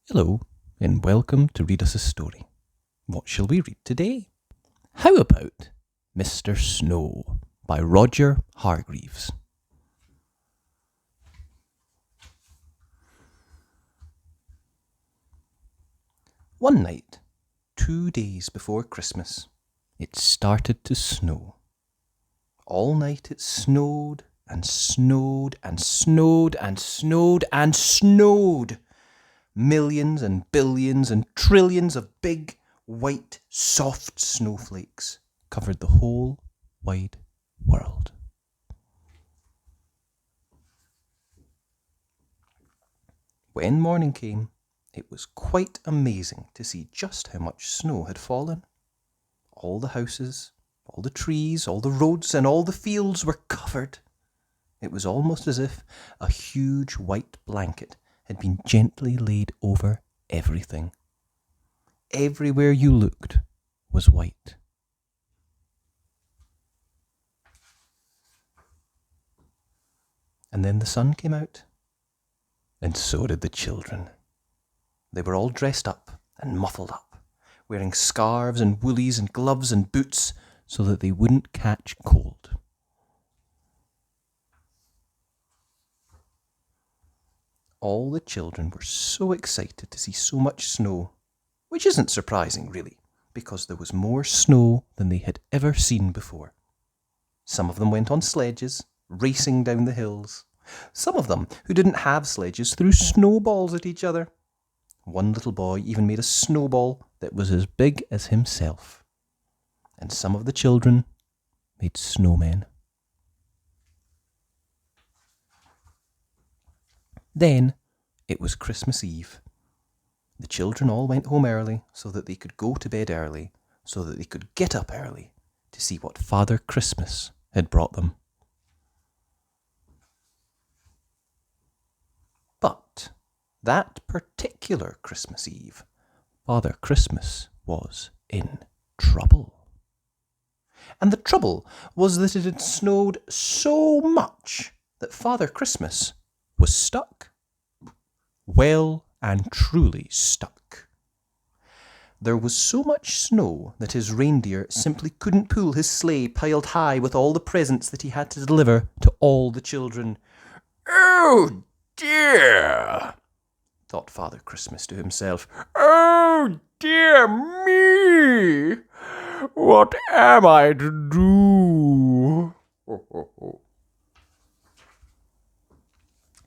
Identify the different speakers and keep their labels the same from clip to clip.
Speaker 1: Hello, and welcome to Read Us a Story. What shall we read today? How about Mr. Snow by Roger Hargreaves? One night, 2 days before Christmas, it started to snow. All night it snowed and snowed and snowed and snowed and snowed. Millions and billions and trillions of big, white, soft snowflakes covered the whole wide world. When morning came, it was quite amazing to see just how much snow had fallen. All the houses, all the trees, all the roads, and all the fields were covered. It was almost as if a huge white blanket had been gently laid over everything. Everywhere you looked was white. And then the sun came out, and so did the children. They were all dressed up and muffled up, wearing scarves and woolies and gloves and boots so that they wouldn't catch cold. All the children were so excited to see so much snow, which isn't surprising really, because there was more snow than they had ever seen before. Some of them went on sledges, racing down the hills. Some of them, who didn't have sledges, threw snowballs at each other. One little boy even made a snowball that was as big as himself. And some of the children made snowmen. Then it was Christmas Eve. The children all went home early so that they could go to bed early, so that they could get up early to see what Father Christmas had brought them. But that particular Christmas Eve, Father Christmas was in trouble. And the trouble was that it had snowed so much that Father Christmas was stuck. Well and truly stuck. There was so much snow that his reindeer simply couldn't pull his sleigh piled high with all the presents that he had to deliver to all the children. "Oh dear," thought Father Christmas to himself. "Oh dear me! What am I to do?"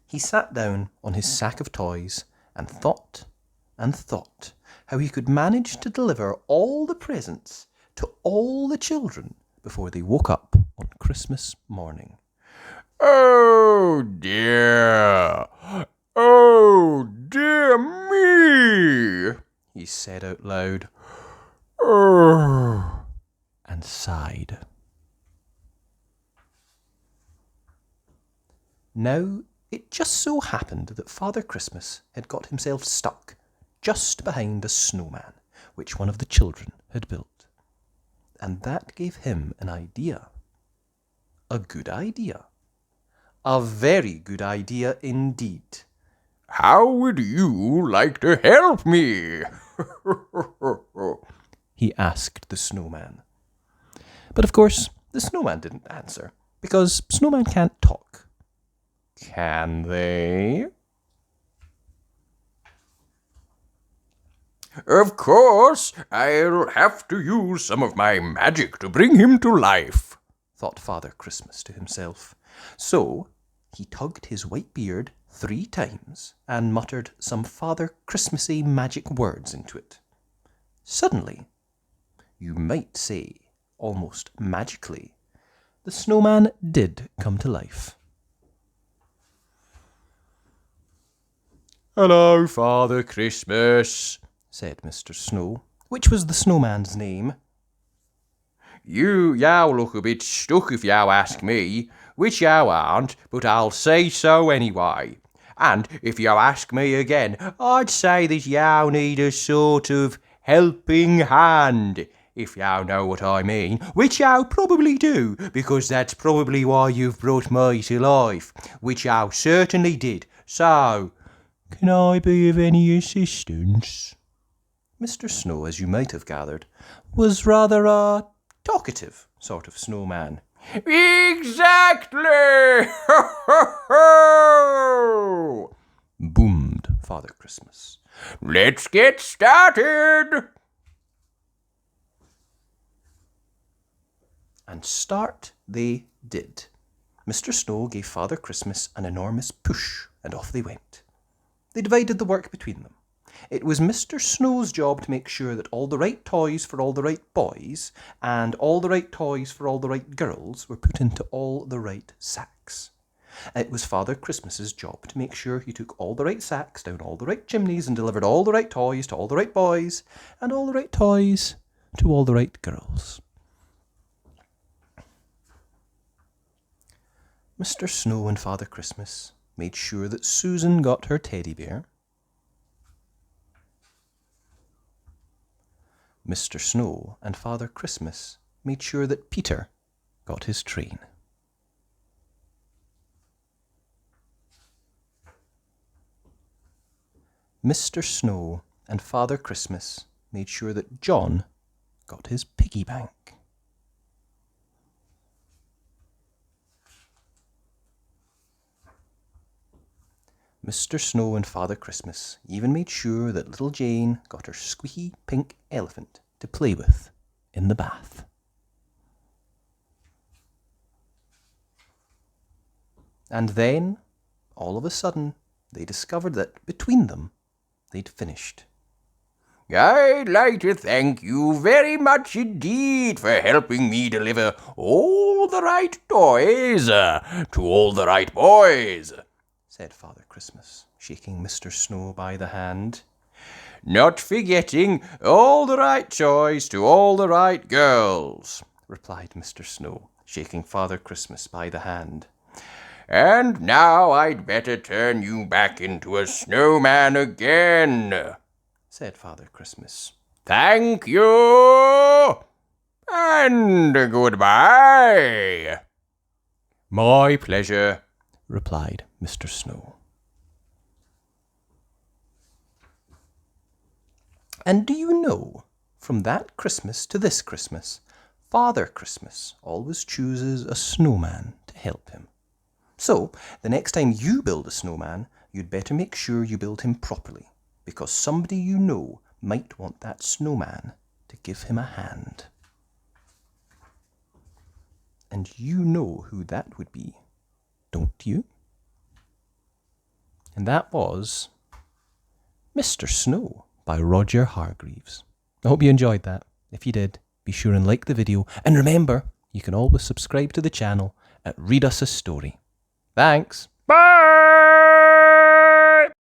Speaker 1: He sat down on his sack of toys and thought how he could manage to deliver all the presents to all the children before they woke up on Christmas morning. "Oh dear! Oh dear me!" he said out loud. "Oh," and sighed. Now, it just so happened that Father Christmas had got himself stuck just behind a snowman, which one of the children had built. And that gave him an idea. A good idea. A very good idea indeed. "How would you like to help me?" he asked the snowman. But of course, the snowman didn't answer, because snowmen can't talk. Can they? "Of course, I'll have to use some of my magic to bring him to life," thought Father Christmas to himself. So he tugged his white beard 3 times and muttered some Father Christmassy magic words into it. Suddenly, you might say almost magically, the snowman did come to life. "Hello, Father Christmas," said Mr. Snow, which was the snowman's name. "Yow look a bit stuck if yow ask me, which yow aren't, but I'll say so anyway. And if yow ask me again, I'd say that yow need a sort of helping hand, if yow know what I mean, which yow probably do, because that's probably why you've brought me to life, which yow certainly did. So, Can I be of any assistance? Mr. Snow, as you might have gathered, was rather a talkative sort of snowman. Exactly! Boomed Father Christmas. Let's get started! And start they did. Mr. Snow gave Father Christmas an enormous push, and off they went. They divided the work between them. It was Mr. Snow's job to make sure that all the right toys for all the right boys and all the right toys for all the right girls were put into all the right sacks. It was Father Christmas's job to make sure he took all the right sacks down all the right chimneys and delivered all the right toys to all the right boys and all the right toys to all the right girls. Mr. Snow and Father Christmas made sure that Susan got her teddy bear. Mr. Snow and Father Christmas made sure that Peter got his train. Mr. Snow and Father Christmas made sure that John got his piggy bank. Mr. Snow and Father Christmas even made sure that little Jane got her squeaky pink elephant to play with in the bath. And then, all of a sudden, they discovered that between them, they'd finished. I'd like to thank you very much indeed for helping me deliver all the right toys to all the right boys, said Father Christmas, shaking Mr. Snow by the hand. Not forgetting all the right toys to all the right girls, replied Mr. Snow, shaking Father Christmas by the hand. And now I'd better turn you back into a snowman again, said Father Christmas. Thank you, and goodbye. My pleasure, replied Mr. Snow. And do you know, from that Christmas to this Christmas, Father Christmas always chooses a snowman to help him. So, the next time you build a snowman, you'd better make sure you build him properly, because somebody you know might want that snowman to give him a hand. And you know who that would be, don't you? And that was Mr. Snow by Roger Hargreaves. I hope you enjoyed that. If you did, be sure and like the video. And remember, you can always subscribe to the channel at Read Us a Story. Thanks.